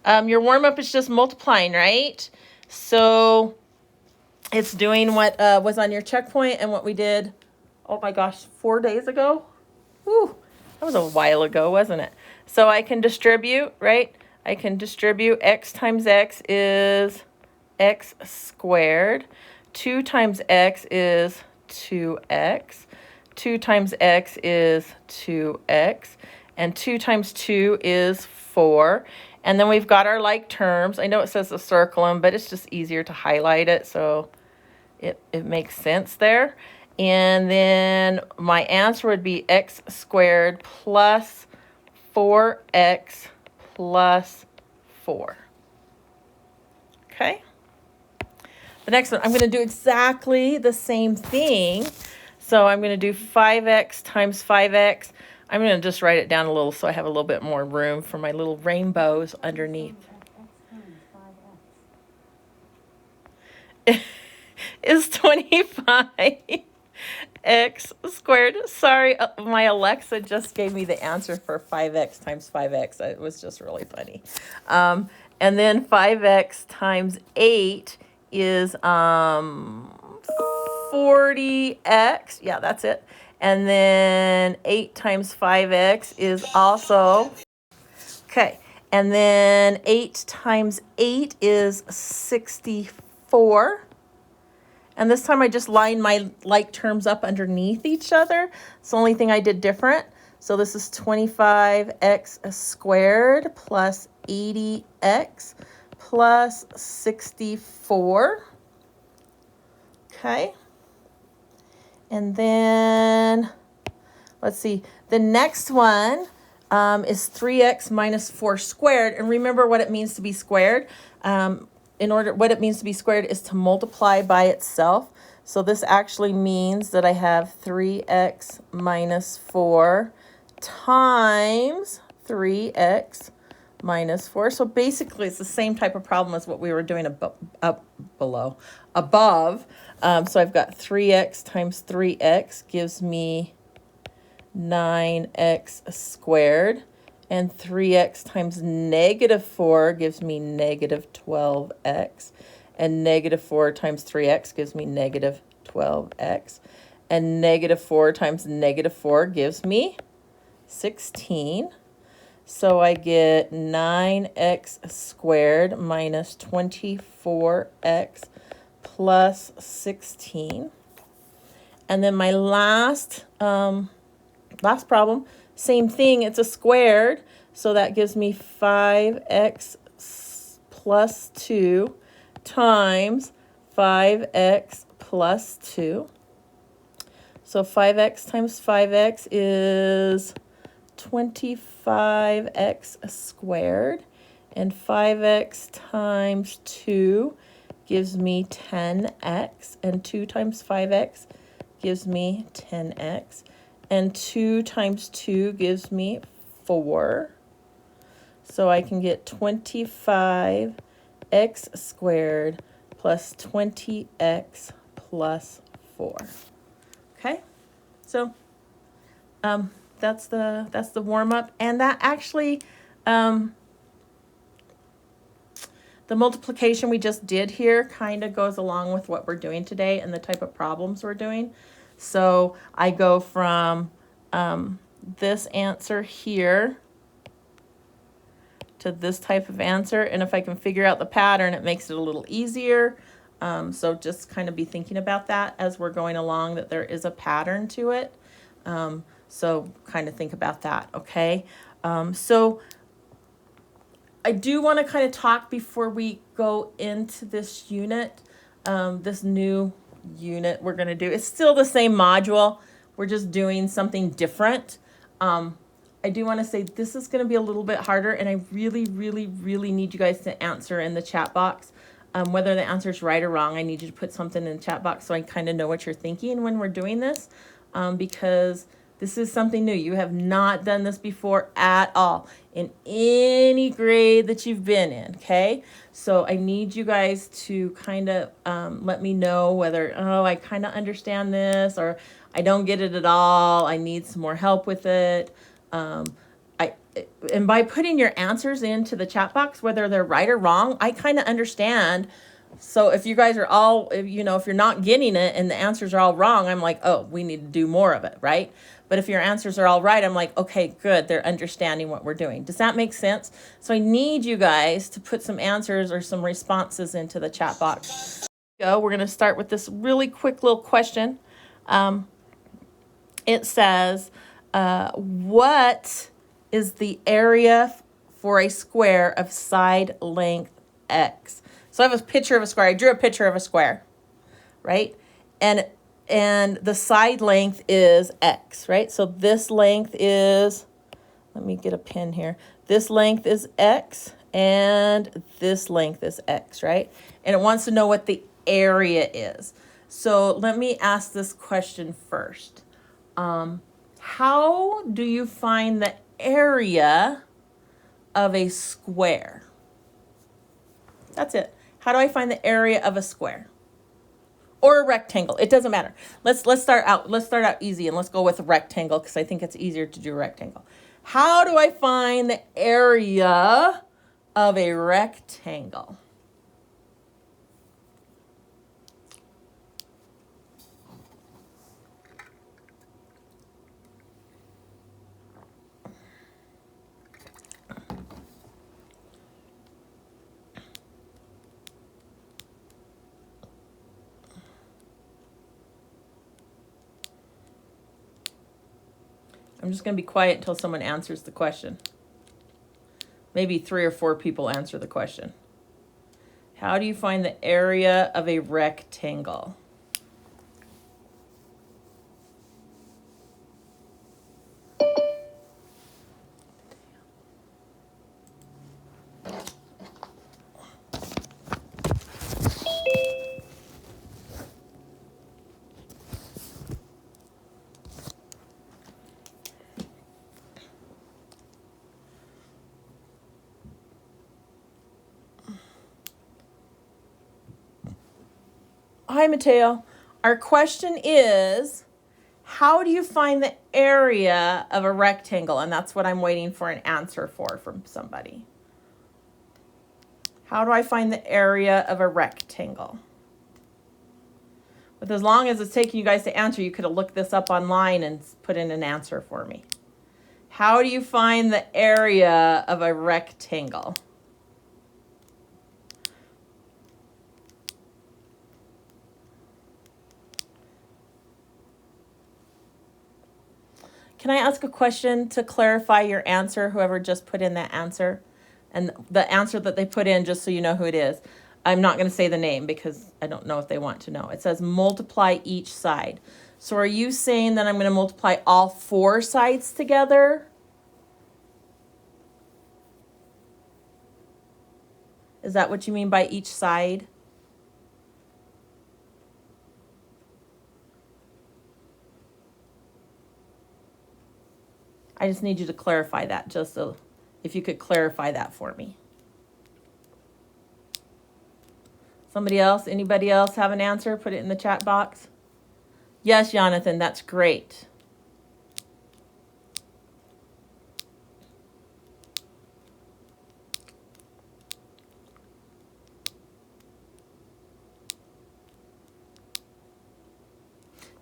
Your warm-up is just multiplying, right? So it's doing what was on your checkpoint and what we did, oh my gosh, 4 days ago. Whew, that was a while ago, wasn't it? So I can distribute, right? I can distribute x times x is x squared. 2 times x is 2x. 2 times x is 2x. And 2 times 2 is 4. And then we've got our like terms. I know it says to circle them, but it's just easier to highlight it, so it makes sense there. And then my answer would be x squared plus 4x plus 4. Okay? The next one, I'm going to do exactly the same thing. So I'm going to do 5x times 5x. I'm going to just write it down a little so I have a little bit more room for my little rainbows underneath. Is 25 x squared. Sorry, my Alexa just gave me the answer for 5x times 5x. It was just really funny. And then 5x times 8 is 40x. Yeah, that's it. And then 8 times 5x is also, okay. And then 8 times 8 is 64. And this time I just lined my like terms up underneath each other. It's the only thing I did different. So this is 25x squared plus 80x plus 64. Okay. And then, let's see, the next one is 3x minus 4 squared. And remember what it means to be squared. What it means to be squared is to multiply by itself. So this actually means that I have 3x minus 4 times 3x minus 4. So basically it's the same type of problem as what we were doing above. So I've got 3x times 3x gives me 9x squared. And 3x times negative 4 gives me negative 12x. And negative 4 times 3x gives me negative 12x. And negative 4 times negative 4 gives me 16. So I get 9x squared minus 24x plus 16. And then my last problem, same thing, it's a squared, so that gives me 5x plus 2 times 5x plus 2. So 5x times 5x is 25x squared, and 5x times 2 gives me 10x, and 2 times 5x gives me 10x. And 2 times 2 gives me 4. So I can get 25x squared plus 20x plus 4. Okay? So that's the warm-up. And that actually, the multiplication we just did here kind of goes along with what we're doing today and the type of problems we're doing. So I go from this answer here to this type of answer. And if I can figure out the pattern, it makes it a little easier. So just kind of be thinking about that as we're going along, that there is a pattern to it. So kind of think about that, okay? So I do want to kind of talk before we go into this unit, this new unit we're going to do. It's still the same module. We're just doing something different. I do want to say this is going to be a little bit harder, and I really, really, really need you guys to answer in the chat box. Whether the answer is right or wrong, I need you to put something in the chat box so I kind of know what you're thinking when we're doing this, because this is something new. You have not done this before at all in any grade that you've been in, okay? So I need you guys to kind of let me know whether, oh, I kind of understand this, or I don't get it at all. I need some more help with it. and by putting your answers into the chat box, whether they're right or wrong, I kind of understand. So if you guys are all, if you're not getting it and the answers are all wrong, I'm like, oh, we need to do more of it, right? But if your answers are all right, I'm like, okay, good, they're understanding what we're doing. Does that make sense? So I need you guys to put some answers or some responses into the chat box. We're going to start with this really quick little question. It says, what is the area for a square of side length x? So I have a picture of a square. I drew a picture of a square, right? And the side length is x, right? So this length is, let me get a pin here. This length is x and this length is x, right? And it wants to know what the area is. So let me ask this question first. How do you find the area of a square? That's it. How do I find the area of a square? Or a rectangle? It doesn't matter. Let's start out easy and let's go with a rectangle because I think it's easier to do a rectangle. How do I find the area of a rectangle? I'm just going to be quiet until someone answers the question. Maybe 3 or 4 people answer the question. How do you find the area of a rectangle? Hi, Mateo. Our question is, how do you find the area of a rectangle? And that's what I'm waiting for an answer for from somebody. How do I find the area of a rectangle? But as long as it's taking you guys to answer, you could have looked this up online and put in an answer for me. How do you find the area of a rectangle? Can I ask a question to clarify your answer, whoever just put in that answer? And the answer that they put in, just so you know who it is. I'm not going to say the name because I don't know if they want to know. It says multiply each side. So are you saying that I'm going to multiply all 4 sides together? Is that what you mean by each side? I just need you to clarify that, just so if you could clarify that for me. Somebody else? Anybody else have an answer? Put it in the chat box. Yes, Jonathan, that's great.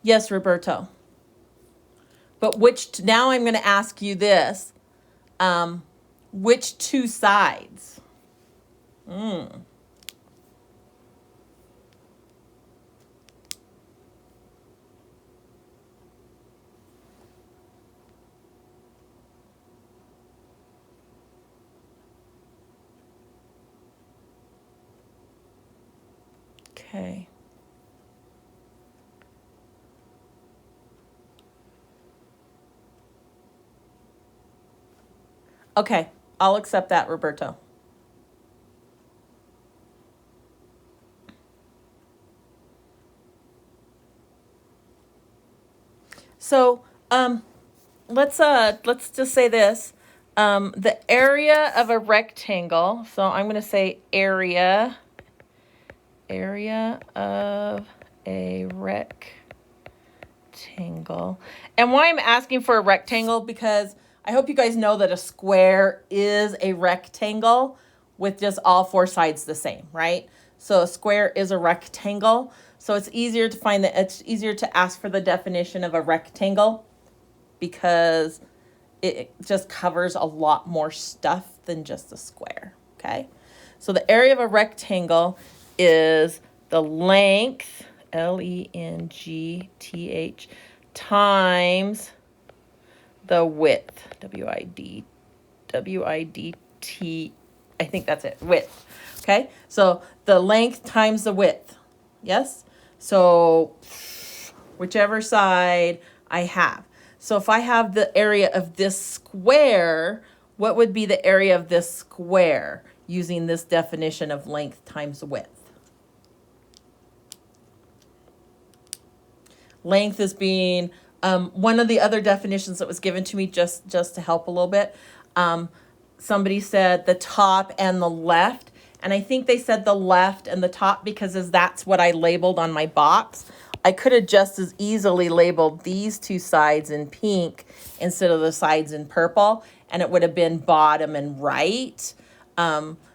Yes, Roberto. But now I'm going to ask you this. Which 2 sides? Okay. Okay, I'll accept that, Roberto. So, let's just say this. The area of a rectangle, so I'm going to say area of a rectangle. And why I'm asking for a rectangle, because I hope you guys know that a square is a rectangle with just all four sides the same, right? So a square is a rectangle. So it's easier to ask for the definition of a rectangle because it just covers a lot more stuff than just a square, okay? So the area of a rectangle is the length, Length, times the width, width, I think that's it, width, okay? So the length times the width, yes? So whichever side I have. So if I have the area of this square, what would be the area of this square using this definition of length times width? Length is being one of the other definitions that was given to me just to help a little bit. Somebody said the top and the left, and I think they said the left and the top because that's what I labeled on my box. I could have just as easily labeled these two sides in pink instead of the sides in purple, and it would have been bottom and right.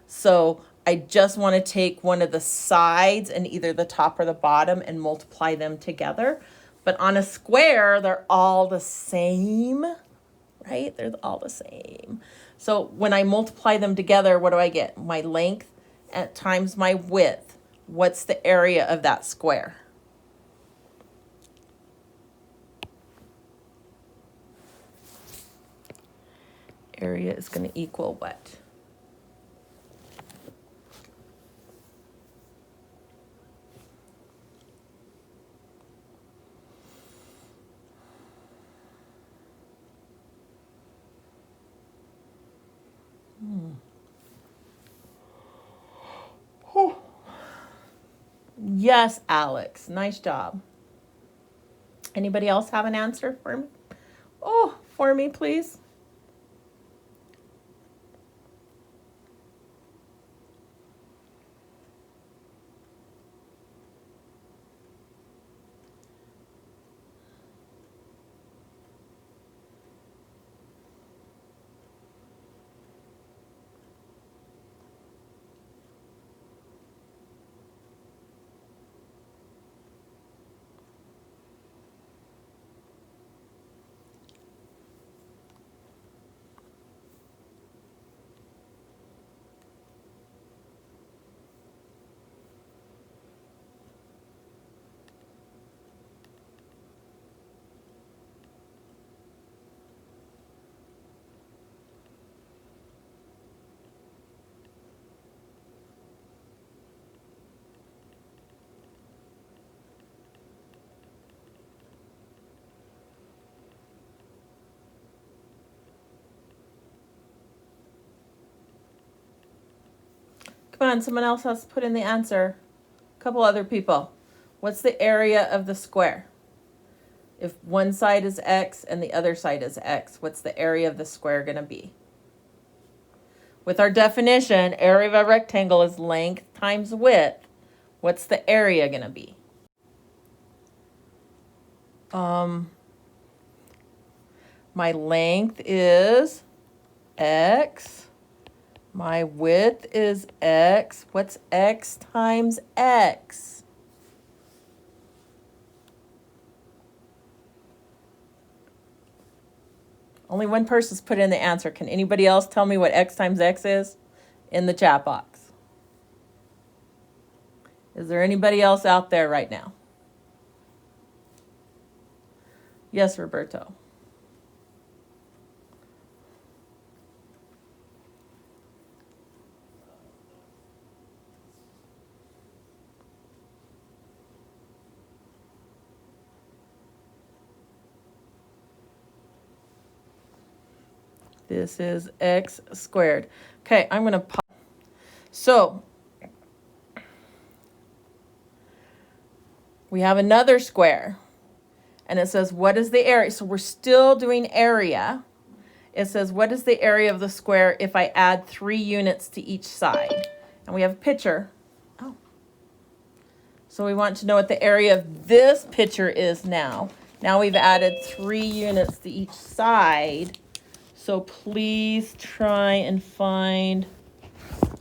So I just want to take one of the sides and either the top or the bottom and multiply them together. But on a square, they're all the same, right? They're all the same. So when I multiply them together, what do I get? My length times my width. What's the area of that square? Area is going to equal what? Oh. Yes, Alex. Nice job. Anybody else have an answer for me? Oh, for me, please. Come on, someone else has to put in the answer. A couple other people. What's the area of the square? If one side is x and the other side is x, what's the area of the square going to be? With our definition, area of a rectangle is length times width. What's the area going to be? My length is x. My width is x. What's x times x? Only one person's put in the answer. Can anybody else tell me what x times x is in the chat box? Is there anybody else out there right now? Yes, Roberto. This is x squared. Okay, I'm going to pop. So we have another square. And it says, what is the area? So we're still doing area. It says, what is the area of the square if I add 3 units to each side? And we have a picture. Oh. So we want to know what the area of this picture is now. Now we've added 3 units to each side. So please try and find,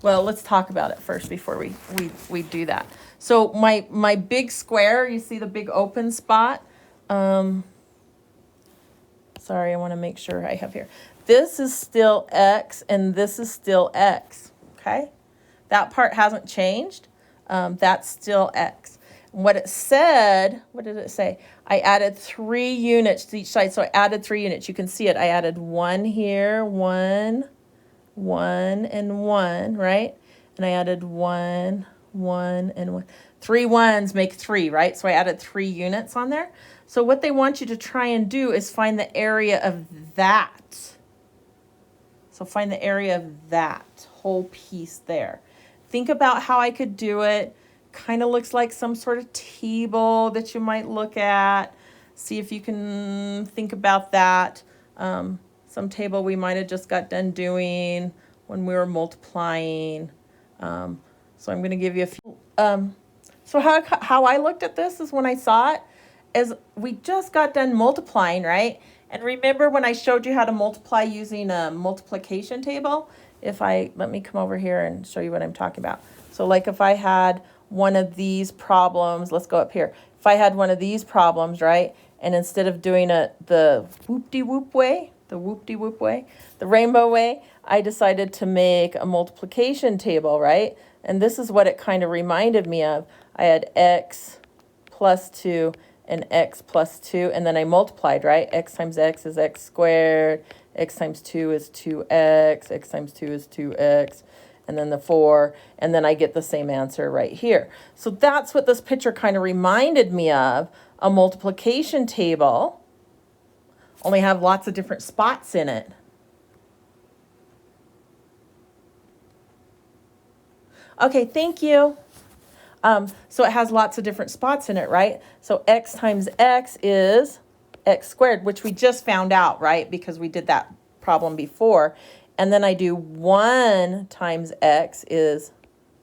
well, let's talk about it first before we do that. So my big square, you see the big open spot? Sorry, I want to make sure I have here. This is still X and this is still X, okay? That part hasn't changed. That's still X. What it said, what did it say? I added 3 units to each side. So I added 3 units. You can see it. I added 1 here, 1, 1, and 1, right? And I added 1, 1, and 1. 3 ones make 3, right? So I added 3 units on there. So what they want you to try and do is find the area of that. So find the area of that whole piece there. Think about how I could do it. Kind of looks like some sort of table that you might look at. See if you can think about that. Some table we might have just got done doing when we were multiplying. So I'm going to give you a few. So how I looked at this is when I saw it, is we just got done multiplying, right? And remember when I showed you how to multiply using a multiplication table? Let me come over here and show you what I'm talking about. So like if I had one of these problems, let's go up here. If I had one of these problems, right? And instead of doing it the whoop-de-whoop way, the rainbow way, I decided to make a multiplication table, right? And this is what it kind of reminded me of. I had x plus 2 and x plus 2, and then I multiplied, right? X times x is x squared, x times 2 is 2x, x times 2 is 2x, and then the 4, and then I get the same answer right here. So that's what this picture kind of reminded me of, a multiplication table, only have lots of different spots in it. Okay, thank you. So it has lots of different spots in it, right? So x times x is x squared, which we just found out, right? Because we did that problem before. And then I do 1 times x is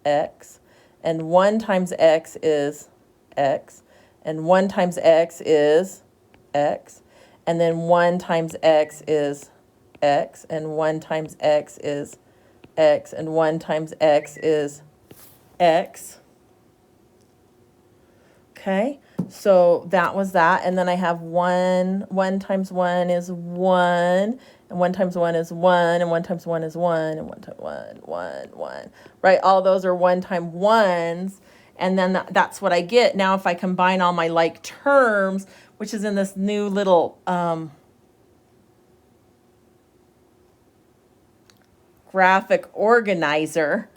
x, and 1 times x is x, and 1 times x is x, and then 1 times x is x, and 1 times x is x, and 1 times x is x. Okay, so that was that. And then I have 1 times 1 is 1, and 1 times 1 is 1, and 1 times 1 is 1, and 1 times 1. Right, all those are 1 time 1s, and then that's what I get. Now if I combine all my like terms, which is in this new little graphic organizer,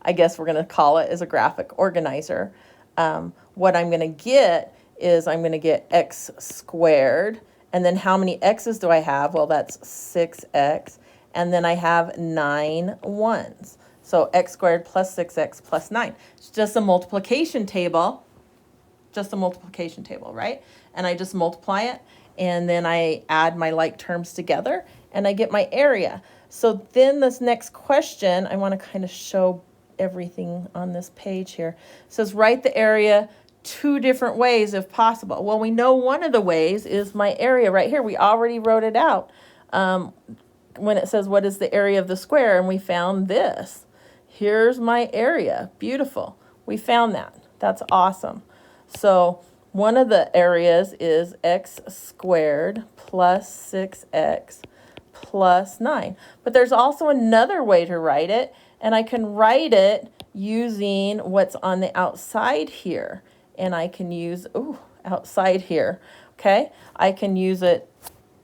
I guess we're going to call it, is a graphic organizer. What I'm going to get is I'm going to get x squared. And then how many x's do I have? Well, that's 6x. And then I have 9 ones. So x squared plus 6x plus 9. It's just a multiplication table. Just a multiplication table, right? And I just multiply it. And then I add my like terms together. And I get my area. So then this next question, I want to kind of show everything on this page here. It says write the area 2 different ways if possible. Well, we know one of the ways is my area right here. We already wrote it out when it says what is the area of the square, and we found this. Here's my area. Beautiful. We found that. That's awesome. So one of the areas is x squared plus 6x plus 9. But there's also another way to write it, and I can write it using what's on the outside here. And I can use, outside here, okay? I can use it,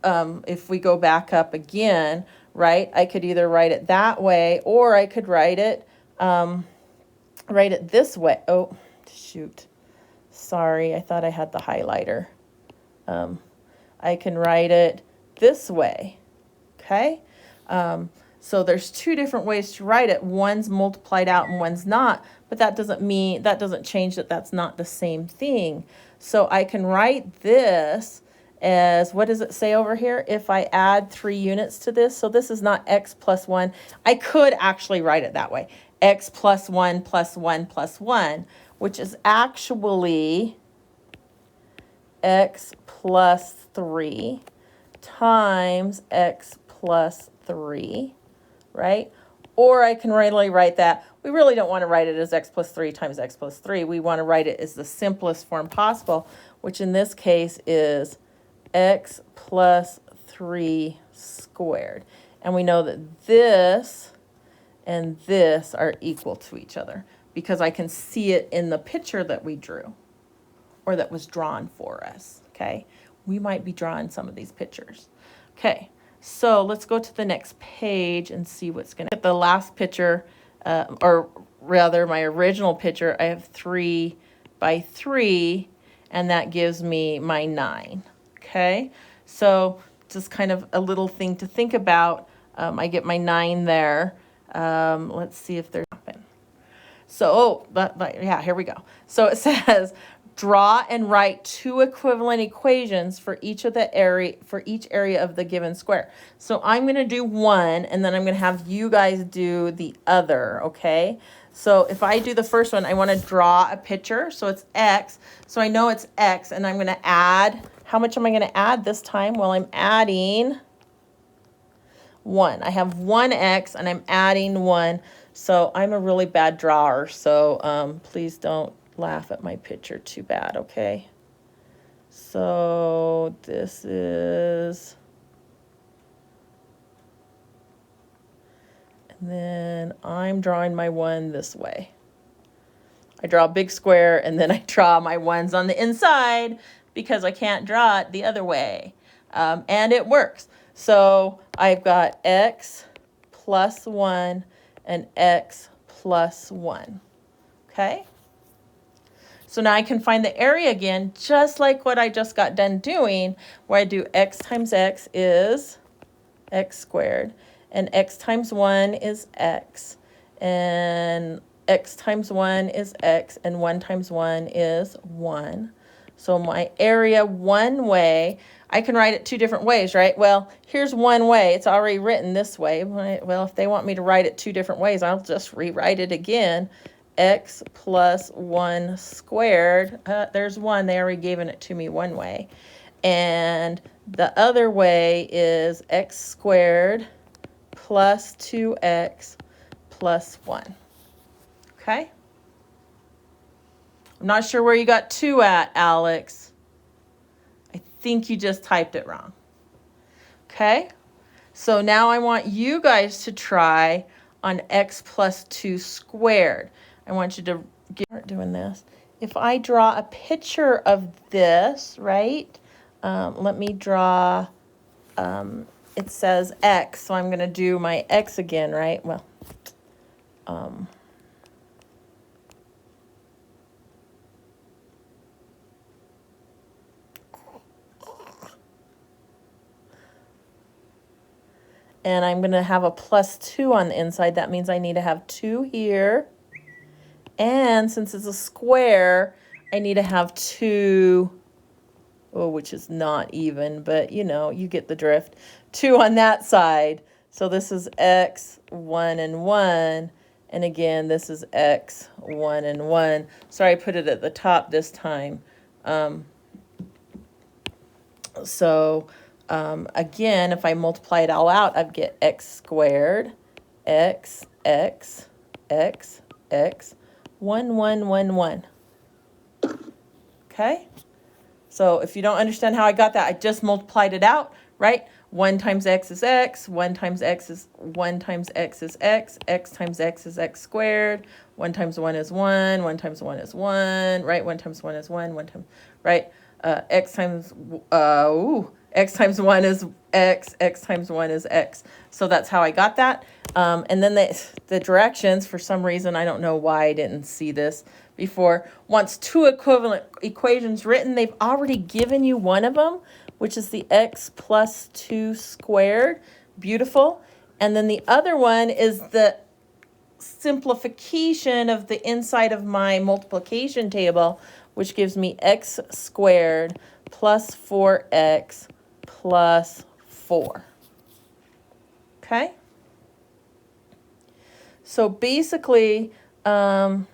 if we go back up again, right? I could either write it that way, or I could write it this way. Oh, shoot. Sorry, I thought I had the highlighter. I can write it this way, okay? So there's 2 different ways to write it. One's multiplied out and one's not, but that doesn't change that that's not the same thing. So I can write this as, what does it say over here? If I add 3 units to this, so this is not x plus 1. I could actually write it that way. X plus 1 plus 1 plus 1, which is actually x plus 3 times x plus 3, right? Or I can really write that. We really don't want to write it as x plus 3 times x plus 3. We want to write it as the simplest form possible, which in this case is x plus 3 squared. And we know that this and this are equal to each other because I can see it in the picture that we drew or that was drawn for us, okay? We might be drawing some of these pictures. Okay, so let's go to the next page and see what's going to get the last picture, or rather my original picture. I have 3 by 3, and that gives me my 9, okay? So just kind of a little thing to think about. I get my 9 there. Let's see if there's nothing. So, yeah, here we go. So it says, draw and write 2 equivalent equations for each area of the given square. So I'm going to do one, and then I'm going to have you guys do the other, okay? So if I do the first one, I want to draw a picture. So it's x. So I know it's x, and I'm going to add. How much am I going to add this time? Well, I'm adding 1. I have 1x, and I'm adding 1. So I'm a really bad drawer, so please don't laugh at my picture too bad, okay? So this is, and then I'm drawing my 1 this way. I draw a big square, and then I draw my 1s on the inside because I can't draw it the other way. And it works. So I've got x plus 1 and x plus 1, okay? So now I can find the area again, just like what I just got done doing, where I do x times x is x squared, and x times 1 is x, and x times 1 is x, and 1 times 1 is 1. So my area one way, I can write it 2 different ways, right? Well, here's one way. It's already written this way. Well, if they want me to write it 2 different ways, I'll just rewrite it again. X plus 1 squared. There's 1. They already given it to me one way. And the other way is x squared plus 2x plus 1. Okay? I'm not sure where you got 2 at, Alex. I think you just typed it wrong. Okay? So now I want you guys to try on x plus 2 squared. I want you to start doing this. If I draw a picture of this, right? Let me draw, it says x, so I'm going to do my x again, right? Well, and I'm going to have a plus 2 on the inside. That means I need to have 2 here. And since it's a square, I need to have 2, which is not even, but you know, you get the drift. 2 on that side. So this is x, 1 and 1. And again, this is x, 1 and 1. Sorry, I put it at the top this time. Again, if I multiply it all out, I'd get x squared, x, 1, 1, 1, 1. Okay? So if you don't understand how I got that, I just multiplied it out, right? 1 times x is x, 1 times x is x, x times x is x squared, 1 times 1 is 1, 1 times 1 is 1, right? 1 times 1 is 1, 1 times, right? X times 1 is x, x times 1 is x. So that's how I got that. And then the directions, for some reason, I don't know why I didn't see this before, wants 2 equivalent equations written. They've already given you one of them, which is the x plus 2 squared. Beautiful. And then the other one is the simplification of the inside of my multiplication table, which gives me x squared plus 4x plus 4. Okay? So basically, and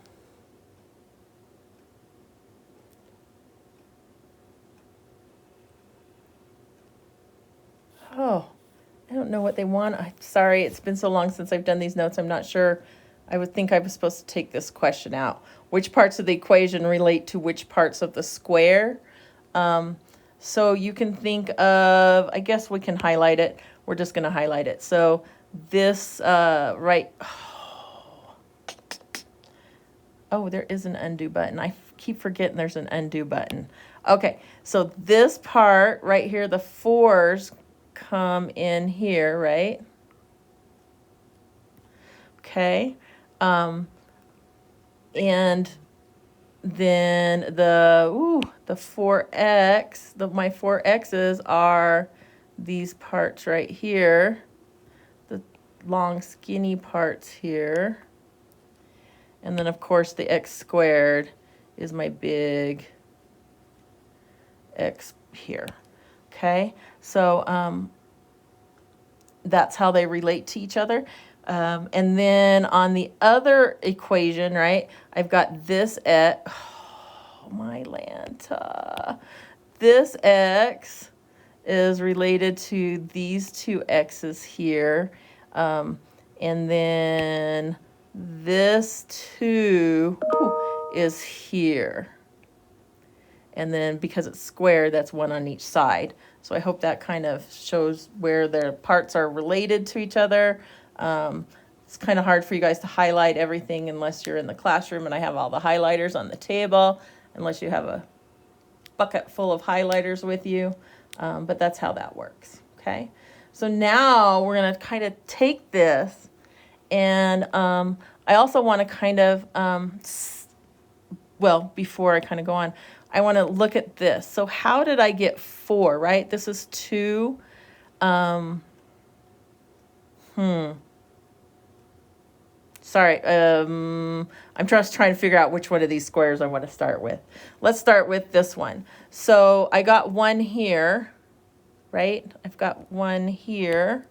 I don't know what they want. I'm sorry, it's been so long since I've done these notes. I'm not sure. I would think I was supposed to take this question out. Which parts of the equation relate to which parts of the square? So you can think of, I guess we can highlight it. We're just going to highlight it. So this, right. Oh, there is an undo button. I keep forgetting there's an undo button. Okay, so this part right here, the 4s come in here, right? Okay. And then the 4x, my 4x's are these parts right here, the long skinny parts here. And then of course the x squared is my big x here. Okay, so that's how they relate to each other. And then on the other equation, right, I've got this x, oh my Lanta, this x is related to these two x's here. And then this 2 is here. And then because it's square, that's 1 on each side. So I hope that kind of shows where their parts are related to each other. It's kind of hard for you guys to highlight everything unless you're in the classroom and I have all the highlighters on the table, unless you have a bucket full of highlighters with you. But that's how that works, okay? So now we're going to kind of take this and I also want to kind of, well, before I kind of go on, I want to look at this. So how did I get 4, right? This is 2. Sorry, I'm just trying to figure out which one of these squares I want to start with. Let's start with this one. So I got 1 here, right? I've got 1 here.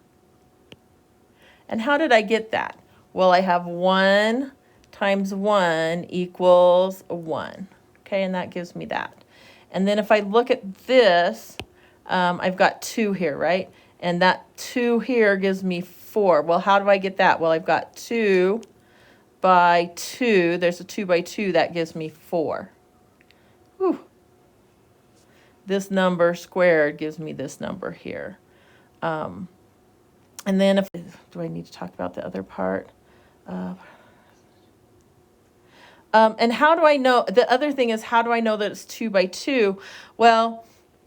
And how did I get that? Well, I have 1 times 1 equals 1. Okay, and that gives me that. And then if I look at this, I've got 2 here, right? And that 2 here gives me 4. Well, how do I get that? Well, I've got 2 by 2. There's a 2 by 2. That gives me 4. Whew. This number squared gives me this number here. And then do I need to talk about the other part? And how do I know? The other thing is, how do I know that it's 2 by 2? Well,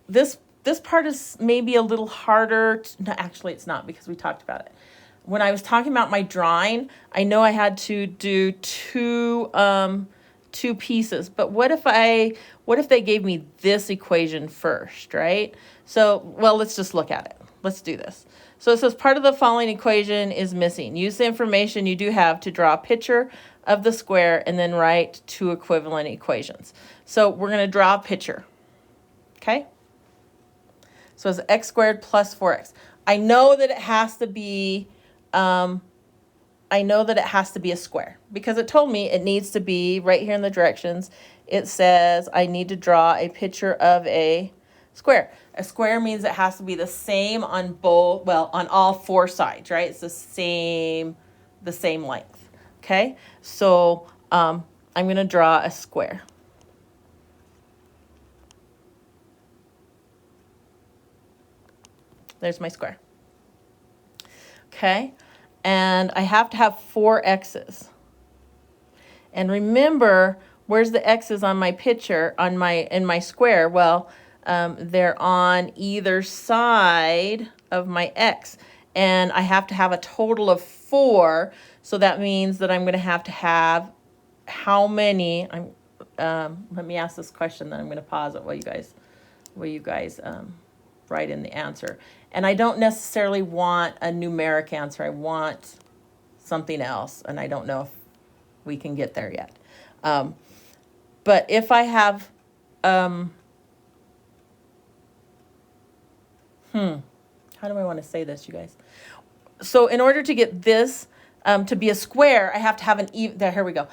this part is maybe a little harder. No, actually, it's not, because we talked about it. When I was talking about my drawing, I know I had to do two pieces. But what if they gave me this equation first, right? So, well, let's just look at it. Let's do this. So it says part of the following equation is missing. Use the information you do have to draw a picture of the square and then write 2 equivalent equations. So we're going to draw a picture. Okay? So it's x squared plus 4x. I know that it has to be a square because it told me it needs to be right here in the directions. It says I need to draw a picture of a square. A square means it has to be the same on both, well, on all 4 sides, right? It's the same length. Okay, so I'm going to draw a square. There's my square. Okay, and I have to have 4 x's. And remember, where's the x's on my picture, in my square? Well, they're on either side of my x. And I have to have a total of 4. So that means that I'm going to have how many? Let me ask this question, then I'm going to pause it while you guys write in the answer. And I don't necessarily want a numeric answer. I want something else, and I don't know if we can get there yet. But if I have, how do I want to say this, you guys? So in order to get this to be a square, I have to have an even, there, here we go.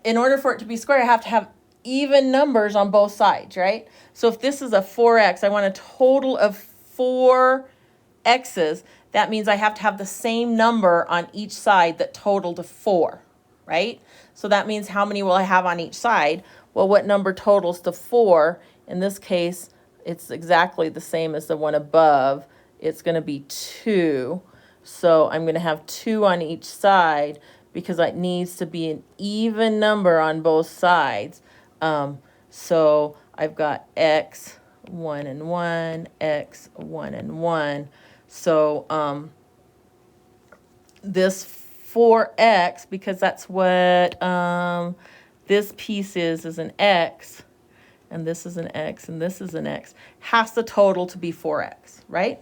In order for it to be square, I have to have even numbers on both sides, right? So if this is a 4x, I want a total of 4 x's. that means I have to have the same number on each side that total to 4, right? So that means how many will I have on each side? Well, what number totals to 4? In this case, it's exactly the same as the one above. It's going to be 2. So I'm going to have 2 on each side because it needs to be an even number on both sides. So I've got x, 1 and 1, x, 1 and 1. So this 4x, because that's what this piece is an x, and this is an x, and this is an x, has the total to be 4x, right?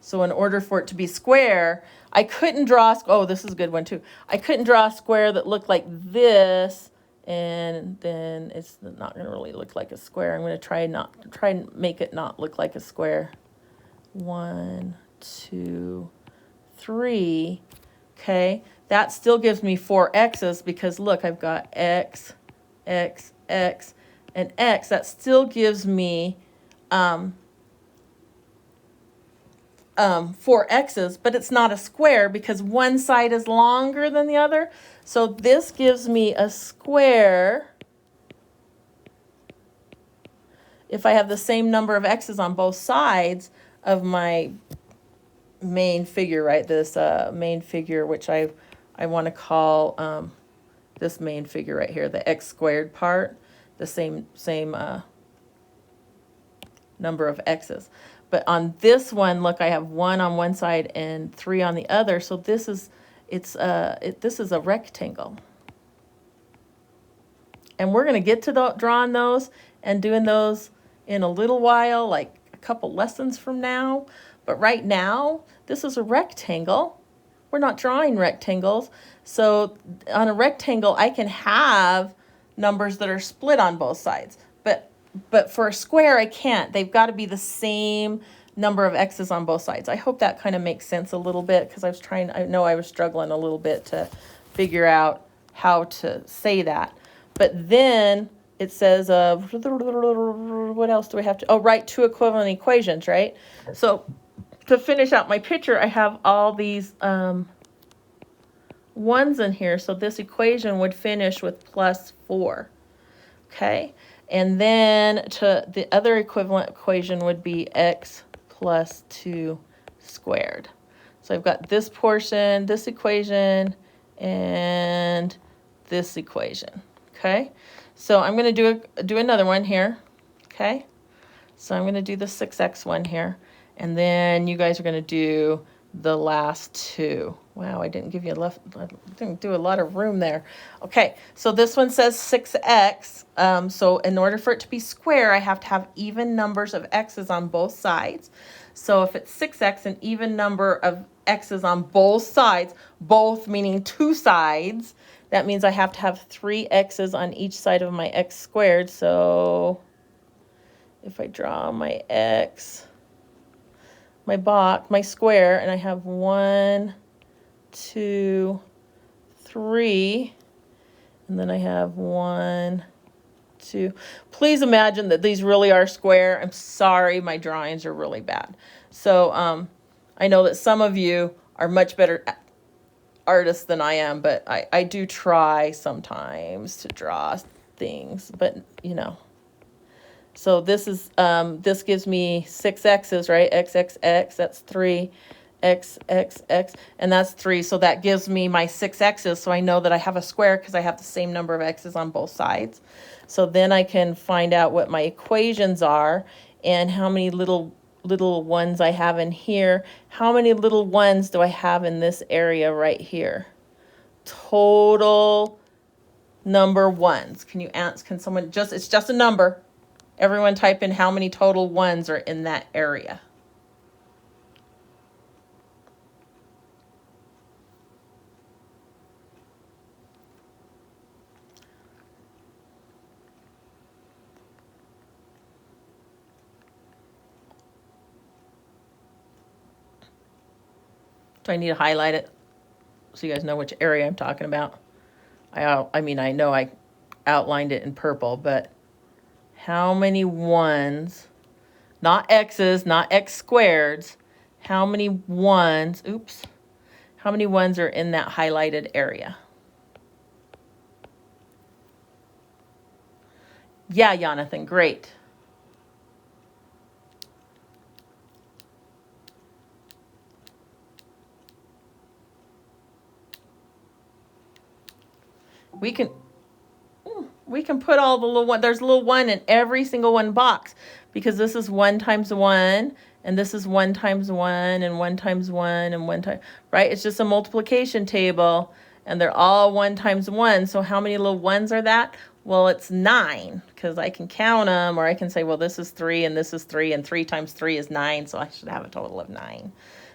So in order for it to be square, I couldn't draw, oh, this is a good one too. I couldn't draw a square that looked like this, and then it's not going to really look like a square. I'm going to try and make it not look like a square. 1, 2, 3. Okay, that still gives me 4 x's because look, I've got x, x, x, and x. That still gives me 4 x's, but it's not a square because one side is longer than the other. So this gives me a square if I have the same number of x's on both sides of my main figure, right? This main figure, which I want to call this main figure right here, the x squared part, the same number of x's. But on this one, look, I have 1 on one side and 3 on the other. So this is this is a rectangle. And we're going to get to drawing those and doing those in a little while, like a couple lessons from now. But right now, this is a rectangle. We're not drawing rectangles. So on a rectangle, I can have numbers that are split on both sides. But for a square, I can't. They've got to be the same number of x's on both sides. I hope that kind of makes sense a little bit because I know I was struggling a little bit to figure out how to say that. But then it says, what else do I have to, oh, write 2 equivalent equations, right? So to finish out my picture, I have all these ones in here. So this equation would finish with +4, okay? And then to the other equivalent equation would be x plus 2 squared. So I've got this portion, this equation, and this equation, okay? So I'm going to do another one here, okay? So I'm going to do the 6x one here, and then you guys are going to do the last 2. Wow, I didn't give you I didn't do a lot of room there. Okay, so this one says 6x. So in order for it to be square, I have to have even numbers of x's on both sides. So if it's 6x, an even number of x's on both sides, both meaning 2 sides, that means I have to have 3 x's on each side of my x squared. So if I draw my x, my box, my square, and I have 1, 2, 3, and then I have 1, 2. Please imagine that these really are square. I'm sorry, my drawings are really bad. So I know that some of you are much better artists than I am, but I do try sometimes to draw things, but you know. So this is this gives me 6 x's, right? X, X, X, that's 3. X, X, X, and that's 3. So that gives me my 6 x's. So I know that I have a square because I have the same number of x's on both sides. So then I can find out what my equations are and how many little ones I have in here. How many little ones do I have in this area right here? Total number ones. Can you ask, can someone just, it's just a number. Everyone type in how many total ones are in that area. Do I need to highlight it so you guys know which area I'm talking about? I mean, I know I outlined it in purple, but how many ones, not x's, not x squareds, how many ones, oops, how many ones are in that highlighted area? Yeah, Jonathan, great. We can put all the little one, there's a little one in every single one box, because this is 1 times 1, and this is 1 times 1, and 1 times 1, and 1 times, right? It's just a multiplication table, and they're all 1 times 1. So how many little ones are that? Well, it's 9, because I can count them, or I can say, well, this is 3, and this is 3, and 3 times 3 is 9, so I should have a total of 9.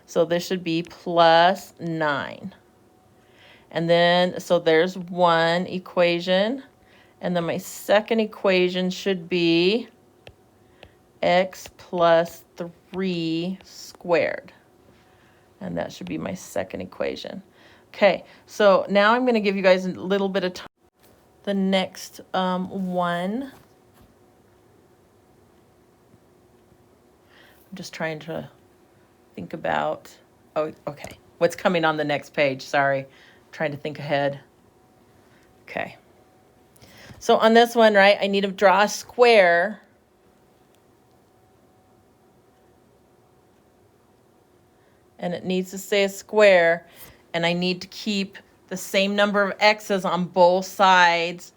So this should be plus 9. And then, so there's one equation. And then my second equation should be x plus 3 squared. And that should be my second equation. Okay, so now I'm going to give you guys a little bit of time. The next one. I'm just trying to think about, oh, okay, what's coming on the next page. Sorry, trying to think ahead. Okay. So on this one, right, I need to draw a square. And it needs to say a square. And I need to keep the same number of x's on both sides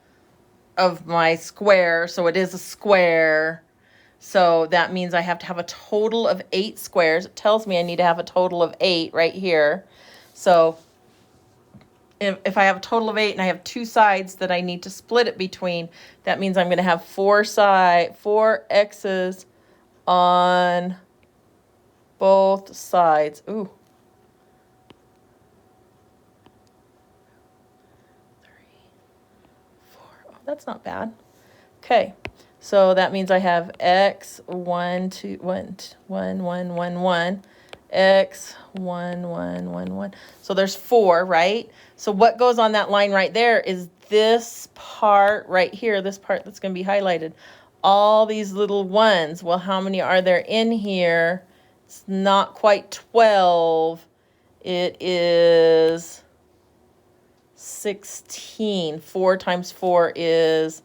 of my square. So it is a square. So that means I have to have a total of 8 squares. It tells me I need to have a total of 8 right here. So if I have a total of 8 and I have 2 sides that I need to split it between, that means I'm going to have 4 x's on both sides. Ooh. 3, 4. Oh, that's not bad. Okay. So that means I have x 1 2 1 1 1 1 1 x 1 1 1 1. So there's 4, right? So what goes on that line right there is this part right here, this part that's going to be highlighted. All these little ones. Well, how many are there in here? It's not quite 12. It is 16. 4 times 4 is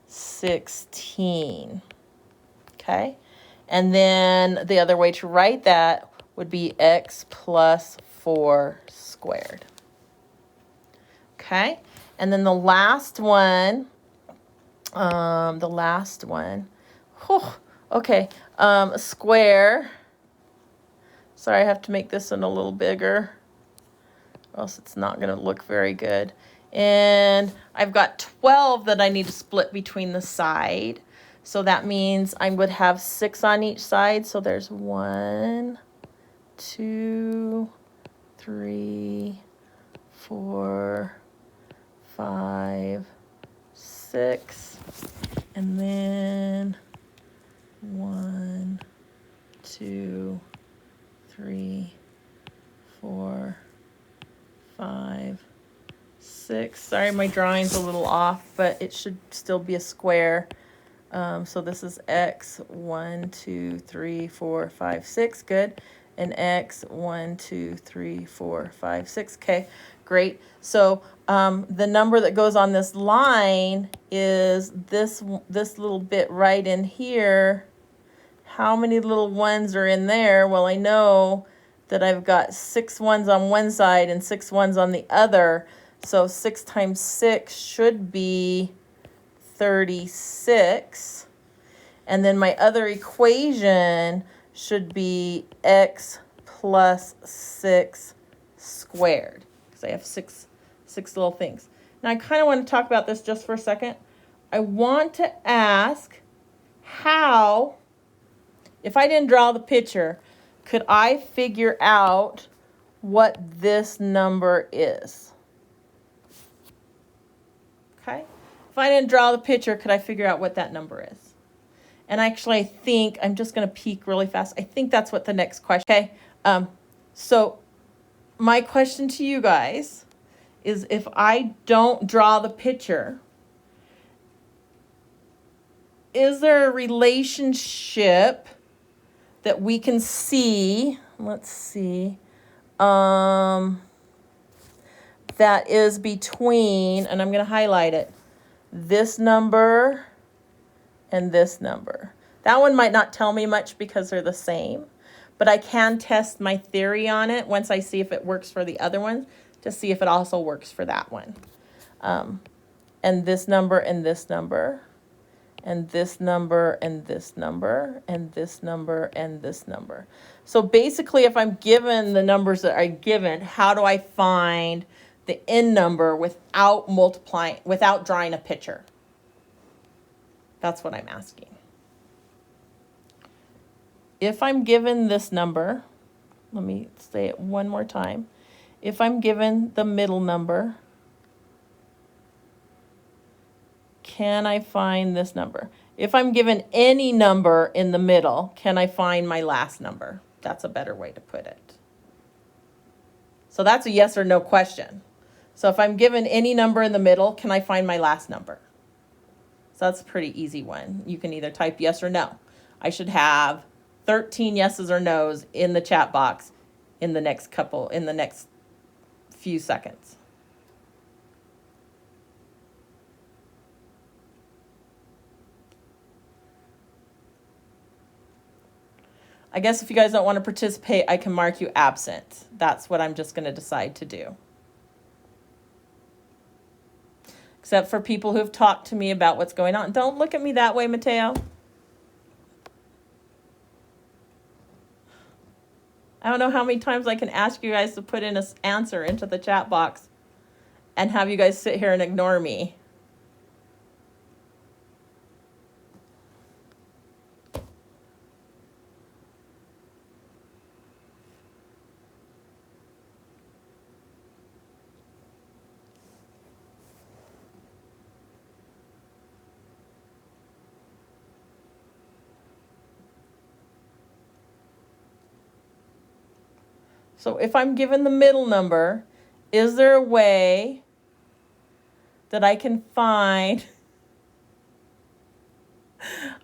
16. Okay? And then the other way to write that would be x plus 4 squared. Okay? And then the last one, okay, square. Sorry, I have to make this one a little bigger, or else it's not going to look very good. And I've got 12 that I need to split between the side. So that means I would have 6 on each side. So there's 1, 2, 3, 4, 5, 6. And then 1, 2, 3, 4, 5, 6. Sorry, my drawing's a little off, but it should still be a square. So this is x 1, 2, 3, 4, 5, 6. Good. And x 1, 2, 3, 4, 5, 6. Okay, great. So the number that goes on this line is this little bit right in here. How many little ones are in there? Well, I know that I've got 6 ones on one side and 6 ones on the other. So 6 times 6 should be 36. And then my other equation should be x plus 6 squared, because I have six little things. Now I kind of want to talk about this just for a second. I want to ask how, if I didn't draw the picture, could I figure out what this number is? Okay? If I didn't draw the picture, could I figure out what that number is? And actually, I think, I'm just going to peek really fast. I think that's what the next question, okay? So my question to you guys is, if I don't draw the picture, is there a relationship that we can see, let's see, that is between, and I'm going to highlight it, this number and this number. That one might not tell me much because they're the same, but I can test my theory on it once I see if it works for the other one to see if it also works for that one. And this number and this number, and this number and this number, and this number and this number. So basically, if I'm given the numbers that are given, how do I find the n number without multiplying, without drawing a picture? That's what I'm asking. If I'm given this number, let me say it one more time. If I'm given the middle number, can I find this number? If I'm given any number in the middle, can I find my last number? That's a better way to put it. So that's a yes or no question. So if I'm given any number in the middle, can I find my last number? So that's a pretty easy one. You can either type yes or no. I should have 13 yeses or nos in the chat box in the next few seconds. I guess if you guys don't want to participate, I can mark you absent. That's what I'm just going to decide to do. Except for people who've talked to me about what's going on. Don't look at me that way, Mateo. I don't know how many times I can ask you guys to put in an answer into the chat box and have you guys sit here and ignore me. So if I'm given the middle number, is there a way that I can find,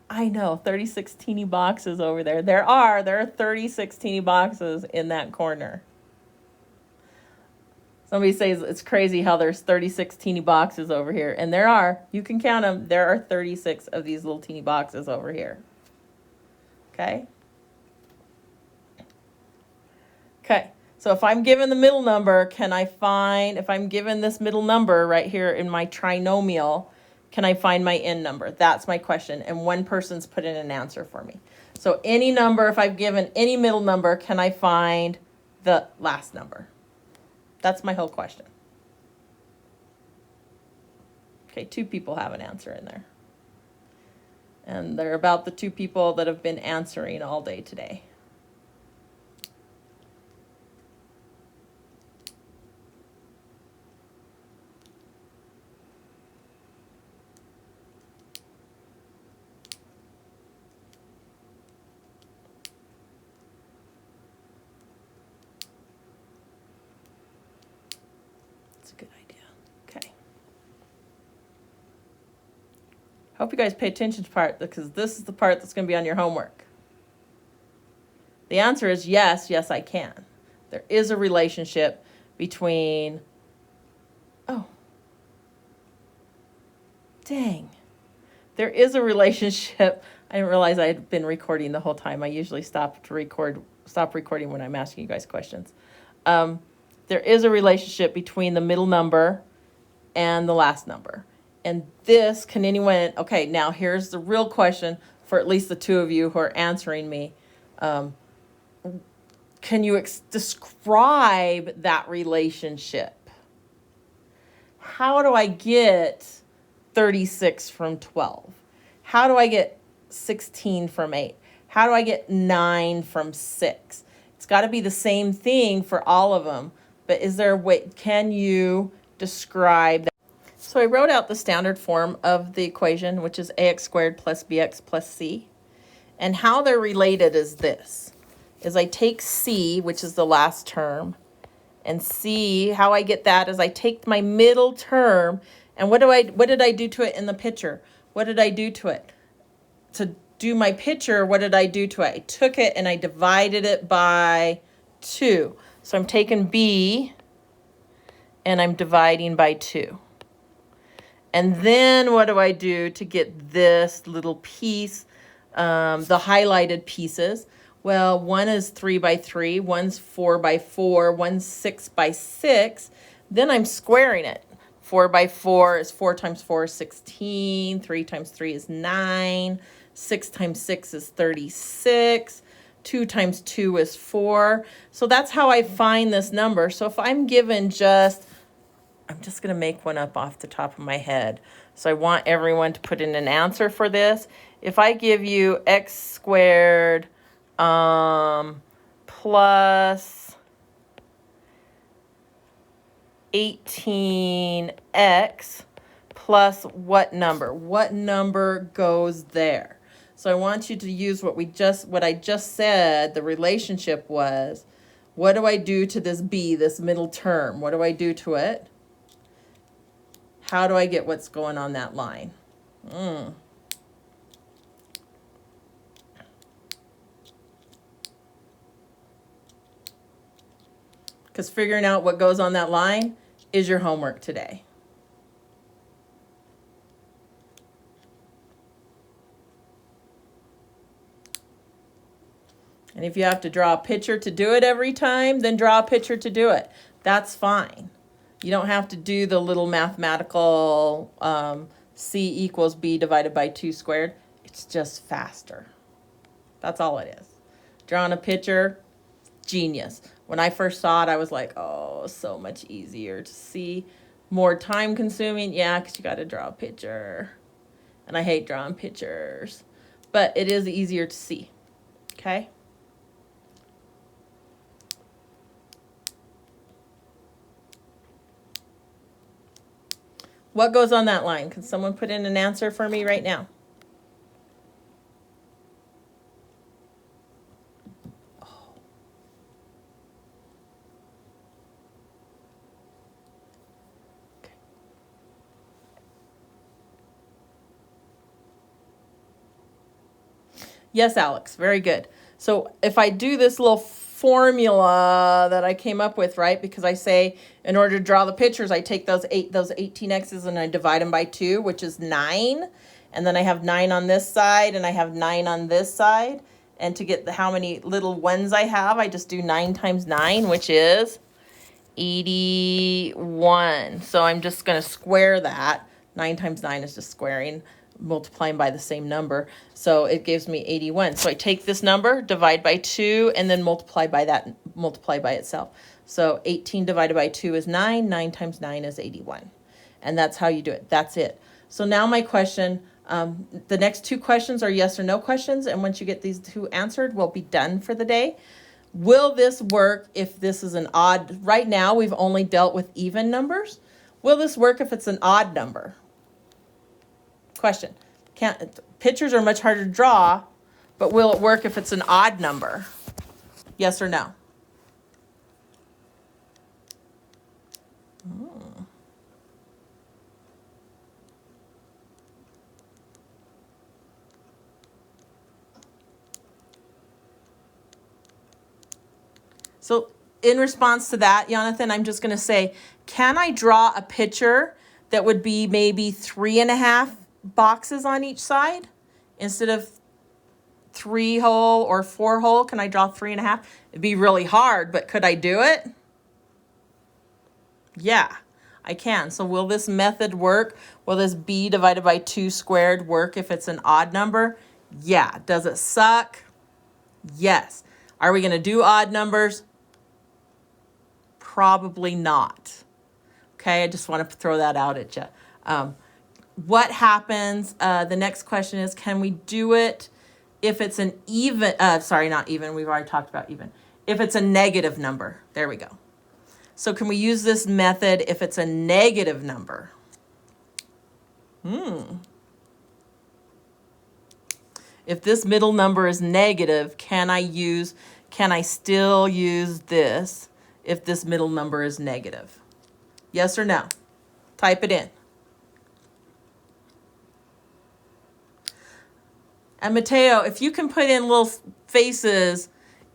I know, 36 teeny boxes over there. There are 36 teeny boxes in that corner. Somebody says it's crazy how there's 36 teeny boxes over here. And there are. You can count them. There are 36 of these little teeny boxes over here. Okay? Okay, so if I'm given the middle number, can I find, if I'm given this middle number right here in my trinomial, can I find my n number? That's my question, and one person's put in an answer for me. So any number, if I've given any middle number, can I find the last number? That's my whole question. Okay, 2 people have an answer in there. And they're about the 2 people that have been answering all day today. Good idea. Okay. Hope you guys pay attention to part because this is the part that's going to be on your homework. The answer is yes, yes, I can. There is a relationship between, oh, dang. There is a relationship. I didn't realize I had been recording the whole time. I usually stop recording when I'm asking you guys questions. There is a relationship between the middle number and the last number. And this, can anyone, okay, now here's the real question for at least the 2 of you who are answering me. Can you describe that relationship? How do I get 36 from 12? How do I get 16 from 8? How do I get 9 from 6? It's got to be the same thing for all of them. But is there a way, can you describe that? So I wrote out the standard form of the equation, which is ax squared plus bx plus c. And how they're related is this, is I take c, which is the last term, and c, how I get that is I take my middle term, and what did I do to it in the picture? What did I do to it? To do my picture, what did I do to it? I took it and I divided it by 2. So I'm taking B and I'm dividing by 2. And then what do I do to get this little piece, the highlighted pieces? Well, one is 3 by 3, one's 4 by 4, one's 6 by 6. Then I'm squaring it. 4 by 4 is 4 times 4 is 16. 3 times 3 is 9. 6 times 6 is 36. 2 times 2 is 4. So that's how I find this number. So if I'm given I'm just going to make one up off the top of my head. So I want everyone to put in an answer for this. If I give you x squared plus 18x plus what number? What number goes there? So I want you to use what I just said. The relationship was, what do I do to this b, this middle term? What do I do to it? How do I get what's going on that line? Because figuring out what goes on that line is your homework today. And if you have to draw a picture to do it every time, then draw a picture to do it. That's fine. You don't have to do the little mathematical C equals B divided by 2 squared. It's just faster. That's all it is. Drawing a picture, genius. When I first saw it, I was like, oh, so much easier to see. More time consuming, yeah, because you got to draw a picture. And I hate drawing pictures. But it is easier to see, okay? What goes on that line? Can someone put in an answer for me right now? Yes, Alex, very good. So if I do this little formula that I came up with, right? Because I say in order to draw the pictures, I take those 18x's and I divide them by 2, which is 9. And then I have 9 on this side and I have 9 on this side. And to get how many little ones I have, I just do 9 times 9, which is 81. So I'm just going to square that. 9 times 9 is just squaring, multiplying by the same number. So it gives me 81. So I take this number, divide by 2, and then multiply by itself. So 18 divided by 2 is 9. 9 times 9 is 81. And that's how you do it. That's it. So now my question, the next 2 questions are yes or no questions. And once you get these 2 answered, we'll be done for the day. Will this work if this is an odd? Right now, we've only dealt with even numbers. Will this work if it's an odd number? Question. Pictures are much harder to draw, but will it work if it's an odd number? Yes or no? So in response to that, Jonathan, I'm just going to say, can I draw a picture that would be maybe 3.5 boxes on each side instead of 3 hole or 4 hole? Can I draw 3.5? It'd be really hard, but could I do it? Yeah, I can. So will this method work? Will this b divided by 2 squared work if it's an odd number? Yeah. Does it suck? Yes. Are we going to do odd numbers? Probably not. Okay, I just want to throw that out at you. What happens, the next question is, can we do it if it's an even, sorry, not even, we've already talked about even. If it's a negative number, there we go. So can we use this method if it's a negative number? If this middle number is negative, can I still use this if this middle number is negative? Yes or no? Type it in. And Mateo, if you can put in little faces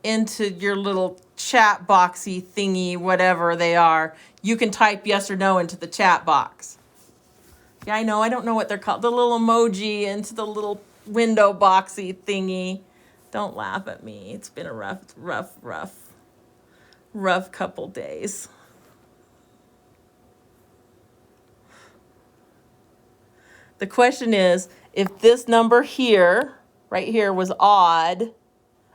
into your little chat boxy thingy, whatever they are, you can type yes or no into the chat box. Yeah, I know. I don't know what they're called. The little emoji into the little window boxy thingy. Don't laugh at me. It's been a rough couple days. The question is, if this number here, right here, was odd,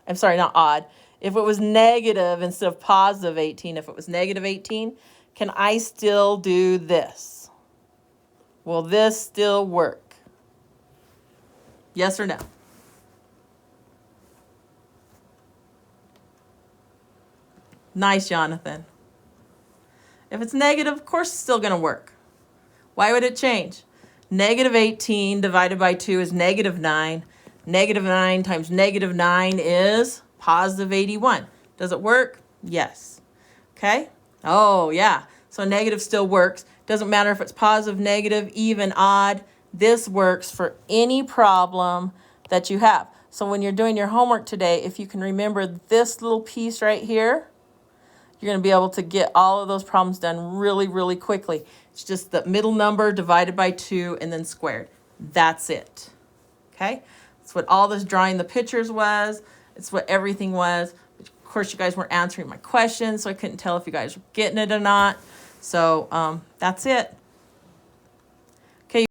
I'm sorry, not odd, if it was negative instead of positive 18, if it was negative 18, can I still do this? Will this still work? Yes or no? Nice, Jonathan. If it's negative, of course it's still going to work. Why would it change? Negative 18 divided by 2 is negative 9. Negative 9 times negative 9 is positive 81. Does it work? Yes. Okay? Oh, yeah. So negative still works. Doesn't matter if it's positive, negative, even, odd. This works for any problem that you have. So when you're doing your homework today, if you can remember this little piece right here, you're going to be able to get all of those problems done really, really quickly. It's just the middle number divided by 2 and then squared. That's it. Okay? That's what all this drawing the pictures was. It's what everything was. Of course, you guys weren't answering my questions, so I couldn't tell if you guys were getting it or not. So that's it.